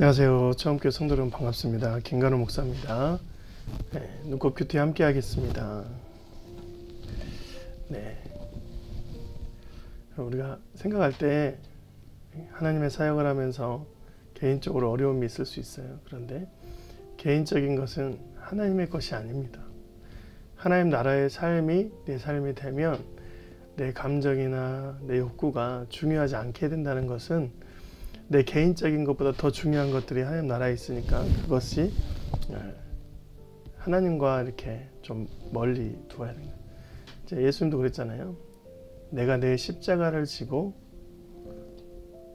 안녕하세요. 처음교 성도 여러분 반갑습니다. 김관우 목사입니다. 눈꽃 큐티 함께 하겠습니다. 우리가 생각할 때 하나님의 사역을 하면서 개인적으로 어려움이 있을 수 있어요. 그런데 개인적인 것은 하나님의 것이 아닙니다. 하나님 나라의 삶이 내 삶이 되면 내 감정이나 내 욕구가 중요하지 않게 된다는 것은 내 개인적인 것보다 더 중요한 것들이 하나님 나라에 있으니까 그것이 하나님과 이렇게 좀 멀리 두어야 되는 거예요. 예수님도 그랬잖아요. 내가 내 십자가를 지고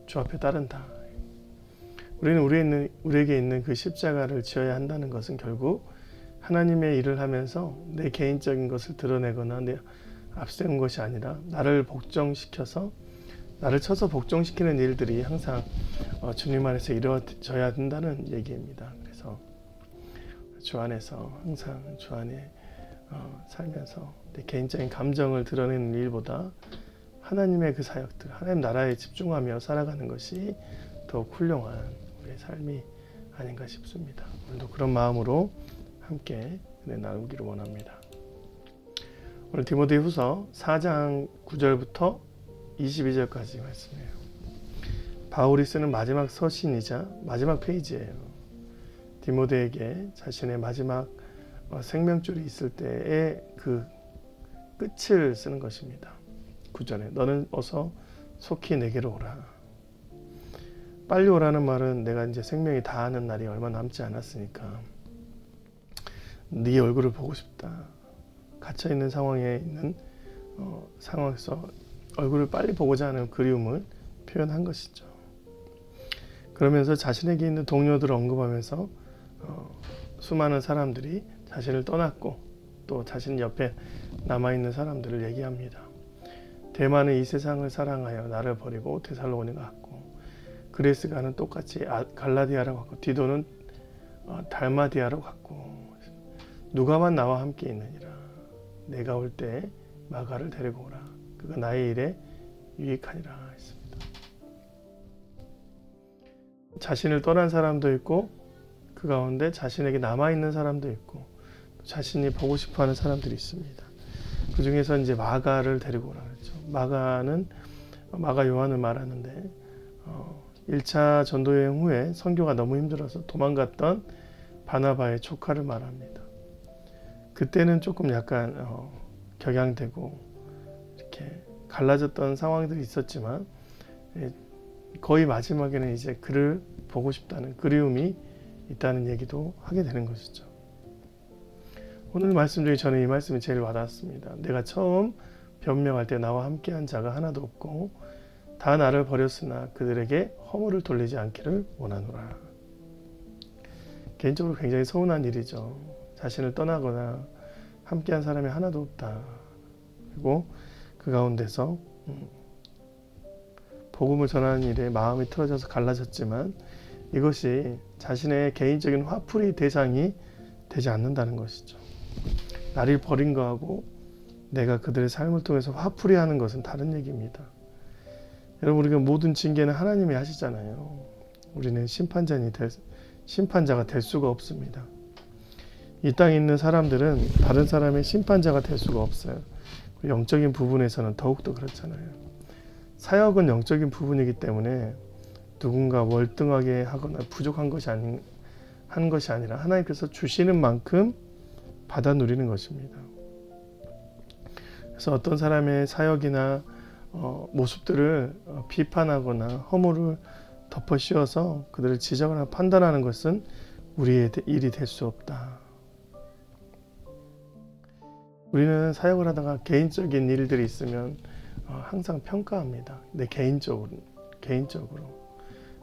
주 앞에 따른다. 우리는 우리에게 있는 그 십자가를 지어야 한다는 것은 결국 하나님의 일을 하면서 내 개인적인 것을 드러내거나 내 앞세운 것이 아니라 나를 복종시켜서 나를 쳐서 복종시키는 일들이 항상 주님 안에서 이루어져야 된다는 얘기입니다. 그래서 주 안에서 항상 주 안에 살면서 내 개인적인 감정을 드러내는 일보다 하나님의 그 사역들, 하나님 나라에 집중하며 살아가는 것이 더욱 훌륭한 우리의 삶이 아닌가 싶습니다. 오늘도 그런 마음으로 함께 은혜 나누기를 원합니다. 오늘 디모데후서 4장 9절부터 22절까지 말씀이에요. 바울이 쓰는 마지막 서신이자 마지막 페이지예요. 디모데에게 자신의 마지막 생명줄이 있을 때의 그 끝을 쓰는 것입니다. 9절에 너는 어서 속히 내게로 오라. 빨리 오라는 말은 내가 이제 생명이 다하는 날이 얼마 남지 않았으니까 네 얼굴을 보고 싶다. 갇혀있는 상황에 있는 상황에서 얼굴을 빨리 보고자 하는 그리움을 표현한 것이죠. 그러면서 자신에게 있는 동료들을 언급하면서 수많은 사람들이 자신을 떠났고 또 자신 옆에 남아있는 사람들을 얘기합니다. 데마는 이 세상을 사랑하여 나를 버리고 데살로니가 갔고 그레스가는 똑같이 갈라디아로 갔고 디도는 달마디아로 갔고 누가만 나와 함께 있느니라. 내가 올 때 마가를 데리고 오라. 그가 나의 일에 유익하니라 했습니다. 자신을 떠난 사람도 있고 그 가운데 자신에게 남아있는 사람도 있고 자신이 보고 싶어하는 사람들이 있습니다. 그 중에서 이제 마가를 데리고 오라 그랬죠. 마가는 마가 요한을 말하는데 1차 전도여행 후에 선교가 너무 힘들어서 도망갔던 바나바의 조카를 말합니다. 그때는 조금 약간 격양되고 이렇게 갈라졌던 상황들이 있었지만 거의 마지막에는 이제 그를 보고 싶다는 그리움이 있다는 얘기도 하게 되는 것이죠. 오늘 말씀 중에 저는 이 말씀이 제일 와닿았습니다. 내가 처음 변명할 때 나와 함께한 자가 하나도 없고 다 나를 버렸으나 그들에게 허물을 돌리지 않기를 원하노라. 개인적으로 굉장히 서운한 일이죠. 자신을 떠나거나 함께한 사람이 하나도 없다. 그리고 그 가운데서 복음을 전하는 일에 마음이 틀어져서 갈라졌지만 이것이 자신의 개인적인 화풀이 대상이 되지 않는다는 것이죠. 나를 버린 거하고 내가 그들의 삶을 통해서 화풀이하는 것은 다른 얘기입니다. 여러분 우리가 모든 징계는 하나님이 하시잖아요. 우리는 심판자가 될 수가 없습니다. 이 땅에 있는 사람들은 다른 사람의 심판자가 될 수가 없어요. 영적인 부분에서는 더욱더 그렇잖아요. 사역은 영적인 부분이기 때문에 누군가 월등하게 하거나 부족한 것이 한 것이 아니라 하나님께서 주시는 만큼 받아 누리는 것입니다. 그래서 어떤 사람의 사역이나 모습들을 비판하거나 허물을 덮어 씌워서 그들을 지적하거나 판단하는 것은 우리의 일이 될 수 없다. 우리는 사역을 하다가 개인적인 일들이 있으면 항상 평가합니다. 내 개인적으로.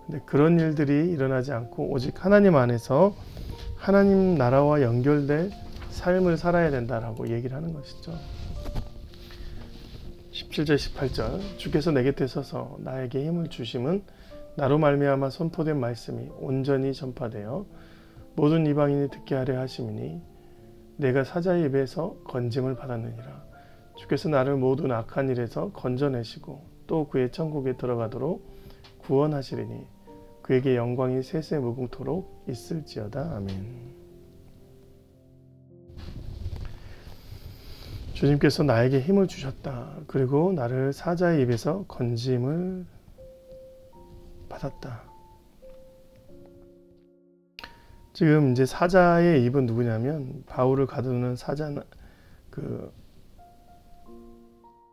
근데 그런 일들이 일어나지 않고 오직 하나님 안에서 하나님 나라와 연결된 삶을 살아야 된다라고 얘기를 하는 것이죠. 17절 18절 주께서 내 곁에 서서 나에게 힘을 주심은 나로 말미암아 선포된 말씀이 온전히 전파되어 모든 이방인이 듣게 하려 하심이니 내가 사자의 입에서 건짐을 받았느니라. 주께서 나를 모든 악한 일에서 건져내시고 또 그의 천국에 들어가도록 구원하시리니 그에게 영광이 세세 무궁토록 있을지어다. 아멘. 주님께서 나에게 힘을 주셨다. 그리고 나를 사자의 입에서 건짐을 받았다. 지금 이제 사자의 입은 누구냐면 바울을 가두는 사자, 그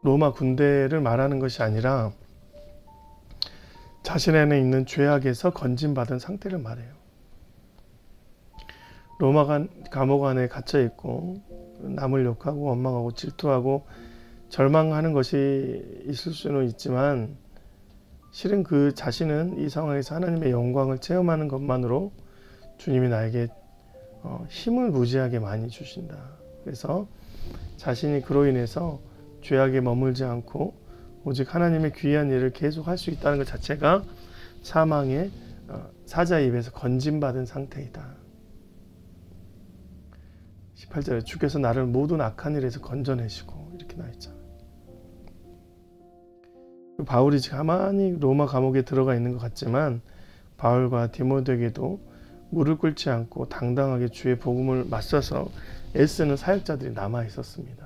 로마 군대를 말하는 것이 아니라 자신 안에 있는 죄악에서 건짐받은 상태를 말해요. 로마 감옥 안에 갇혀 있고 남을 욕하고 원망하고 질투하고 절망하는 것이 있을 수는 있지만 실은 그 자신은 이 상황에서 하나님의 영광을 체험하는 것만으로 주님이 나에게 힘을 무지하게 많이 주신다. 그래서 자신이 그로 인해서 죄악에 머물지 않고 오직 하나님의 귀한 일을 계속 할 수 있다는 것 자체가 사망의 사자의 입에서 건짐받은 상태이다. 18절에 주께서 나를 모든 악한 일에서 건져내시고 이렇게 나와있잖아요. 바울이 가만히 로마 감옥에 들어가 있는 것 같지만 바울과 디모데에게도 무릎 꿇지 않고 당당하게 주의 복음을 맞서서 애쓰는 사역자들이 남아 있었습니다.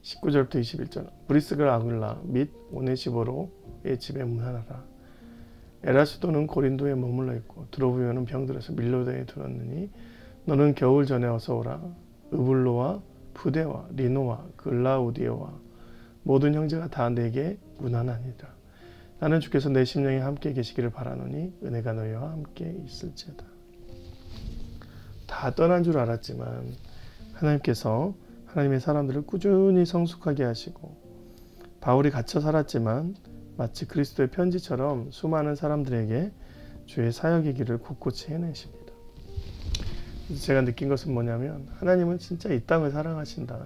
19절부터 21절 브리스가 아굴라 및 오네시보로의 집에 문안하라. 에라스도는 고린도에 머물러 있고 드로비오는 병들어서 밀로다에 들었느니 너는 겨울 전에 어서 오라. 으블로와 부데와 리노와 글라우디오와 모든 형제가 다 내게 문안하니라. 나는 주께서 내 심령에 함께 계시기를 바라노니 은혜가 너희와 함께 있을지어다. 다 떠난 줄 알았지만 하나님께서 하나님의 사람들을 꾸준히 성숙하게 하시고 바울이 갇혀 살았지만 마치 그리스도의 편지처럼 수많은 사람들에게 주의 사역의 길을 곳곳이 해내십니다. 제가 느낀 것은 뭐냐면 하나님은 진짜 이 땅을 사랑하신다.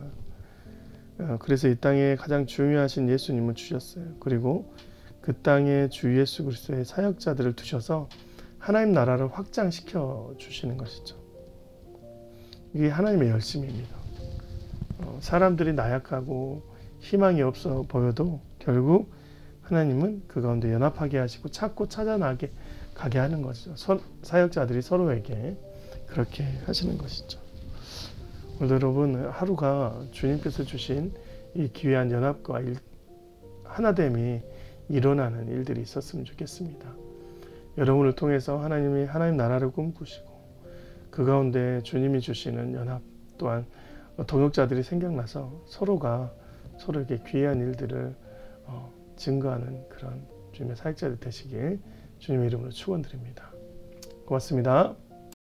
그래서 이 땅에 가장 중요하신 예수님을 주셨어요. 그리고 그 땅에 주 예수 그리스도의 사역자들을 두셔서 하나님 나라를 확장시켜 주시는 것이죠. 이게 하나님의 열심입니다. 사람들이 나약하고 희망이 없어 보여도 결국 하나님은 그 가운데 연합하게 하시고 찾고 찾아나게 가게 하는 것이죠. 사역자들이 서로에게 그렇게 하시는 것이죠. 오늘 여러분 하루가 주님께서 주신 이 귀한 연합과 하나됨이 일어나는 일들이 있었으면 좋겠습니다. 여러분을 통해서 하나님 나라를 꿈꾸시고 그 가운데 주님이 주시는 연합 또한 동역자들이 생각나서 서로가 서로에게 귀한 일들을 증거하는 그런 주님의 사역자들 되시길 주님의 이름으로 축원드립니다. 고맙습니다.